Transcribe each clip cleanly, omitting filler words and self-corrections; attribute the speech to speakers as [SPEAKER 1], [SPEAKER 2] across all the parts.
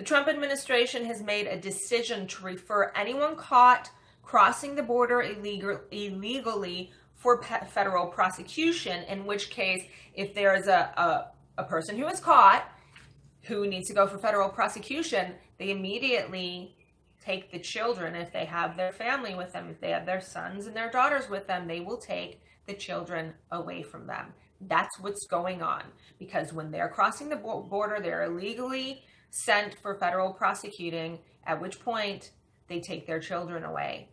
[SPEAKER 1] The Trump administration has made a decision to refer anyone caught crossing the border illegally for federal prosecution, in which case, if there is a person who is caught who needs to go for federal prosecution, they immediately take the children. If they have their family with them, if they have their sons and their daughters with them, they will take the children away from them. That's what's going on, because when they're crossing the border, they're illegally sent for federal prosecuting, at which point they take their children away.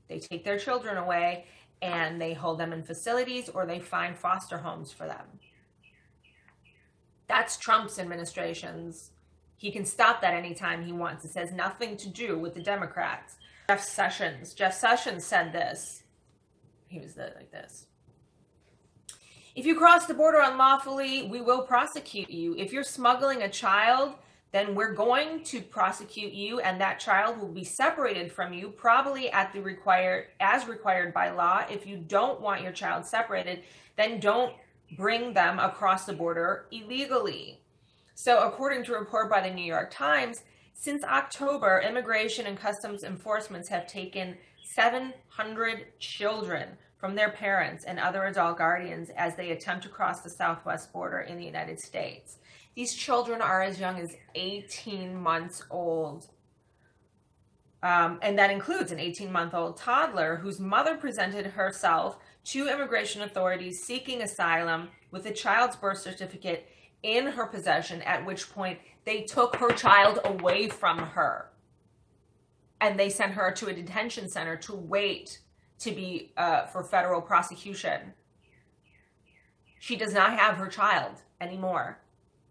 [SPEAKER 1] They take their children away and they hold them in facilities, or they find foster homes for them. That's Trump's administration's. He can stop that anytime he wants. It has nothing to do with the Democrats. Jeff Sessions said this. He was like this. If you cross the border unlawfully, we will prosecute you. If you're smuggling a child, then we're going to prosecute you, and that child will be separated from you, probably as required by law. If you don't want your child separated, then don't bring them across the border illegally. So according to a report by the New York Times, since October, Immigration and Customs Enforcement have taken 700 children from their parents and other adult guardians as they attempt to cross the southwest border in the United States. These children are as young as 18 months old. And that includes an 18-month-old toddler whose mother presented herself to immigration authorities seeking asylum with the child's birth certificate in her possession, at which point they took her child away from her. And they sent her to a detention center to wait to be for federal prosecution. She does not have her child anymore.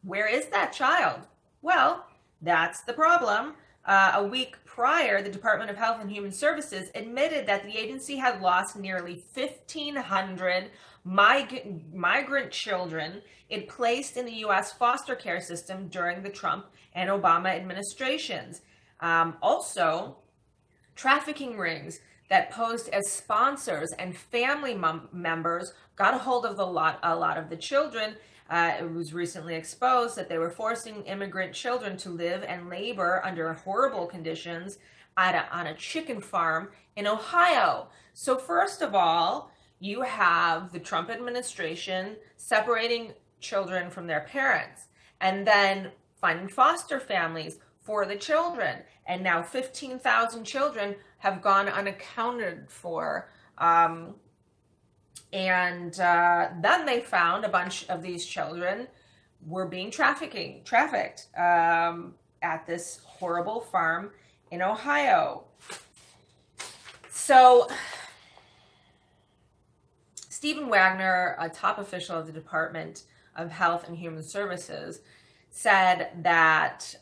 [SPEAKER 1] Where is that child? Well, that's the problem. A week prior, the Department of Health and Human Services admitted that the agency had lost nearly 1,500 migrant children it placed in the U.S. foster care system during the Trump and Obama administrations. Also, trafficking rings that posed as sponsors and family members got a hold of a lot of the children. It was recently exposed that they were forcing immigrant children to live and labor under horrible conditions on a chicken farm in Ohio. So first of all, you have the Trump administration separating children from their parents and then finding foster families for the children. And now 15,000 children have gone unaccounted for. And then they found a bunch of these children were being trafficked at this horrible farm in Ohio. So Stephen Wagner, a top official of the Department of Health and Human Services, said that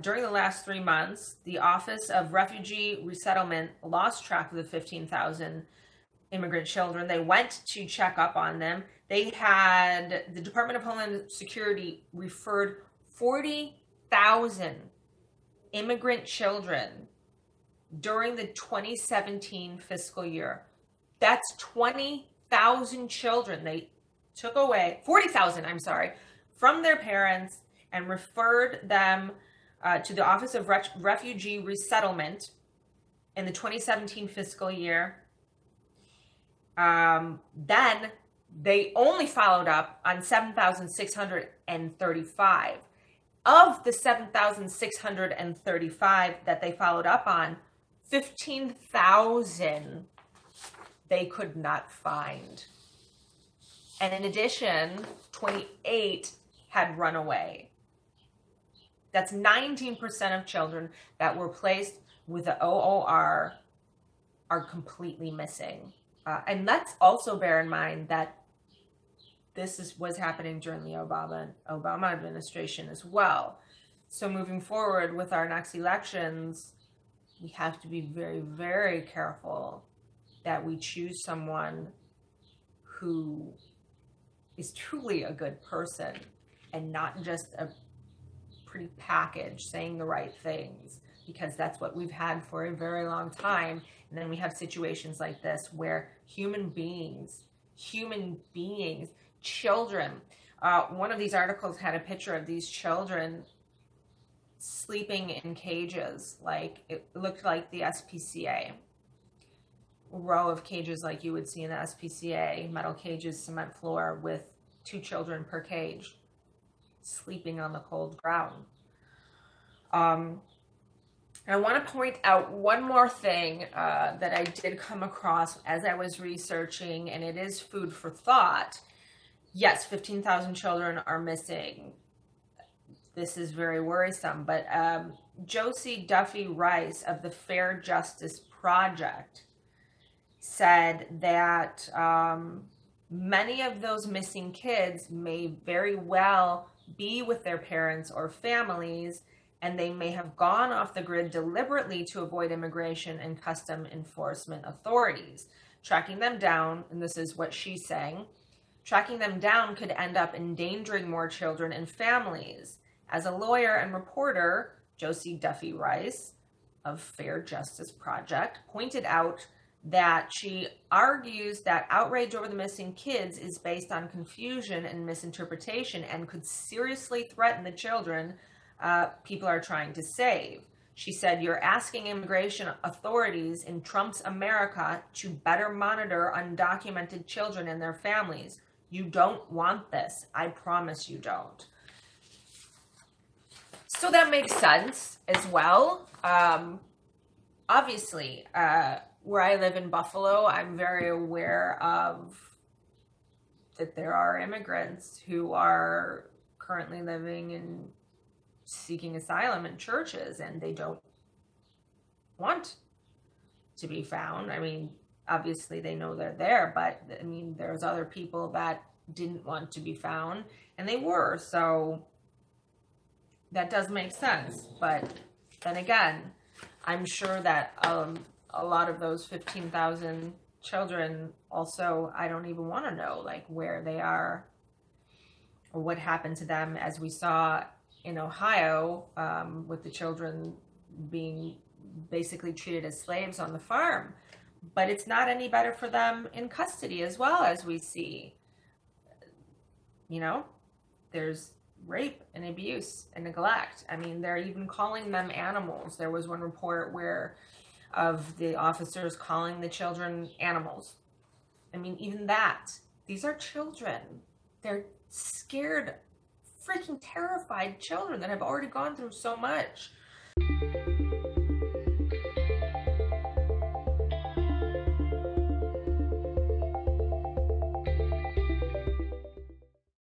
[SPEAKER 1] during the last 3 months, the Office of Refugee Resettlement lost track of the 15,000 immigrant children. They went to check up on them. The Department of Homeland Security referred 40,000 immigrant children during the 2017 fiscal year. That's 20,000 children they took away, 40,000, I'm sorry, from their parents and referred them to the Office of Refugee Resettlement in the 2017 fiscal year. Then they only followed up on 7,635. Of the 7,635 that they followed up on, 15,000 they could not find. And in addition, 28 had run away. That's 19% of children that were placed with the OOR are completely missing. And let's also bear in mind that this was happening during the Obama administration as well. So moving forward with our next elections, we have to be very, very careful that we choose someone who is truly a good person and not just a pretty package saying the right things, because that's what we've had for a very long time. And then we have situations like this where human beings, children, one of these articles had a picture of these children sleeping in cages, like it looked like the SPCA. Row of cages like you would see in the SPCA, metal cages, cement floor with 2 children per cage, sleeping on the cold ground. I want to point out one more thing that I did come across as I was researching, and it is food for thought. Yes, 15,000 children are missing. This is very worrisome, but Josie Duffy Rice of the Fair Justice Project said that many of those missing kids may very well be with their parents or families, and they may have gone off the grid deliberately to avoid immigration and custom enforcement authorities. Tracking them down, and this is what she's saying, tracking them down could end up endangering more children and families. As a lawyer and reporter, Josie Duffy Rice of Fair Justice Project pointed out that she argues that outrage over the missing kids is based on confusion and misinterpretation and could seriously threaten the children people are trying to save. She said, "You're asking immigration authorities in Trump's America to better monitor undocumented children and their families. You don't want this. I promise you don't." So that makes sense as well. Obviously, where I live in Buffalo, I'm very aware of that there are immigrants who are currently living and seeking asylum in churches, and they don't want to be found. I mean, obviously they know they're there, but I mean, there's other people that didn't want to be found, and they were. So that does make sense. But then again, I'm sure that a lot of those 15,000 children also, I don't even want to know like where they are or what happened to them, as we saw in Ohio with the children being basically treated as slaves on the farm. But it's not any better for them in custody as well, as we see. You know, there's rape and abuse and neglect. I mean, they're even calling them animals. There was one report where of the officers calling the children animals. I mean, even that, these are children. They're scared, freaking terrified children that have already gone through so much.